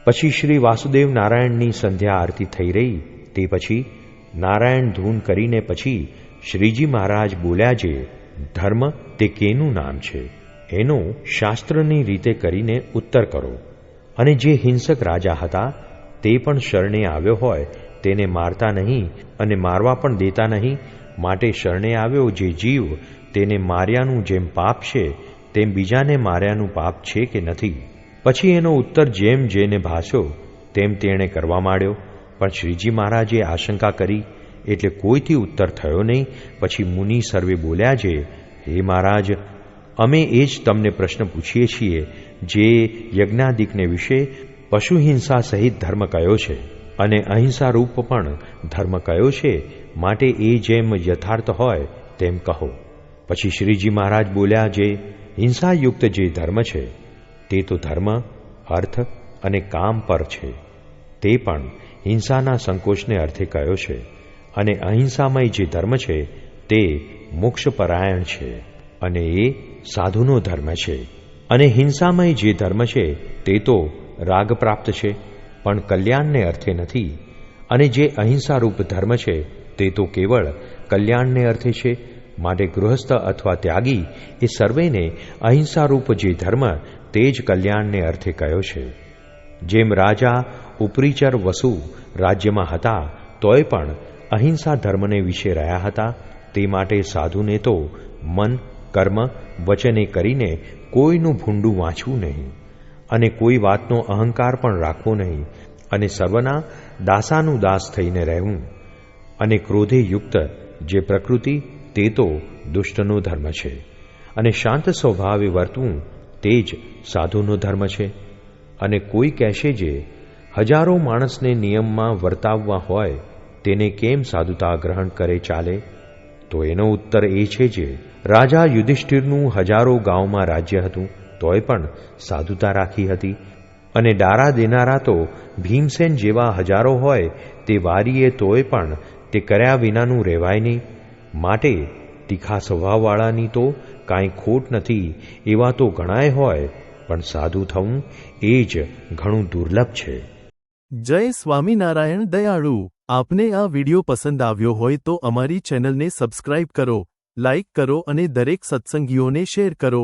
પછી શ્રી વાસુદેવ નારાયણની સંધ્યા આરતી થઈ રહી તે પછી નારાયણ ધૂન કરીને પછી શ્રીજી મહારાજ બોલ્યા જે ધર્મ તે કેનું નામ છે એનો શાસ્ત્રની રીતે કરીને ઉત્તર કરો, અને જે હિંસક રાજા હતા તે પણ શરણે આવ્યો હોય તેને મારતા નહીં અને મારવા પણ દેતા નહીં, માટે શરણે આવ્યો જે જીવ તેને માર્યાનું જેમ પાપ છે તેમ બીજાને માર્યાનું પાપ છે કે નથી? પછી એનો ઉત્તર જેમ જેને ભાસ્યો તેમ તેણે કરવા માંડ્યો, પણ શ્રીજી મહારાજે આશંકા કરી એટલે કોઈથી ઉત્તર થયો નહીં. પછી મુનિ સર્વે બોલ્યા જે હે મહારાજ, અમે એ જ તમને પ્રશ્ન પૂછીએ છીએ જે યજ્ઞાદિકને વિશે પશુ હિંસા સહિત ધર્મ કયો છે અને અહિંસા રૂપ પણ ધર્મ કયો છે, માટે એ જેમ યથાર્થ હોય તેમ કહો. પછી શ્રીજી મહારાજ બોલ્યા જે હિંસાયુક્ત જે ધર્મ છે તે તો ધર્મ, અર્થ અને કામ પર છે, તે પણ હિંસાના સંકોચને અર્થે કયો છે, અને અહિંસામય જે ધર્મ છે તે મોક્ષપરાયણ છે અને એ સાધુનો ધર્મ છે, અને હિંસામય જે ધર્મ છે તે તો રાગ પ્રાપ્ત છે પણ કલ્યાણને અર્થે નથી, અને જે અહિંસારૂપ ધર્મ છે તે તો કેવળ કલ્યાણને અર્થે છે. માટે ગૃહસ્થ અથવા ત્યાગી એ સર્વેને અહિંસારૂપ જે ધર્મ તે જ કલ્યાણને અર્થે કયો છે. જેમ રાજા ઉપરીચર વસુ રાજ્યમાં હતા તોય પણ અહિંસા ધર્મને વિશે રહ્યા હતા, તે માટે સાધુને તો મન, કર્મ, વચને કરીને કોઈનું ભૂંડું વાંચવું નહીં, અને કોઈ વાતનો અહંકાર પણ રાખવો નહીં, અને સર્વના દાસાનું દાસ થઈને રહેવું, અને ક્રોધે યુક્ત જે પ્રકૃતિ તે તો દુષ્ટનો ધર્મ છે, અને શાંત સ્વભાવે વર્તવું તે જ સાધુનો ધર્મ છે. અને કોઈ કહેશે જે હજારો માણસને નિયમમાં વર્તાવવા હોય તેને કેમ સાધુતા ગ્રહણ કરે ચાલે? તો એનો ઉત્તર એ છે જે રાજા યુધિષ્ઠિરનું હજારો ગામમાં રાજ્ય હતું તોય પણ સાધુતા રાખી હતી, અને ડારા દેનારા તો ભીમસેન જેવા હજારો હોય તે વારીએ તોય પણ તે કર્યા વિનાનું રહેવાય નહીં. માટે તીખા સ્વભાવવાળાની તો કાંઈ ખોટ નથી, એવા તો ઘણાય હોય, પણ સાધુ થવું એ જ ઘણું દુર્લભ છે. જય સ્વામિનારાયણ દયાળુ. આપને આ વિડિયો પસંદ આવ્યો હોય તો અમારી ચેનલને સબસ્ક્રાઇબ કરો, લાઇક કરો અને દરેક સત્સંગીઓને શેર કરો.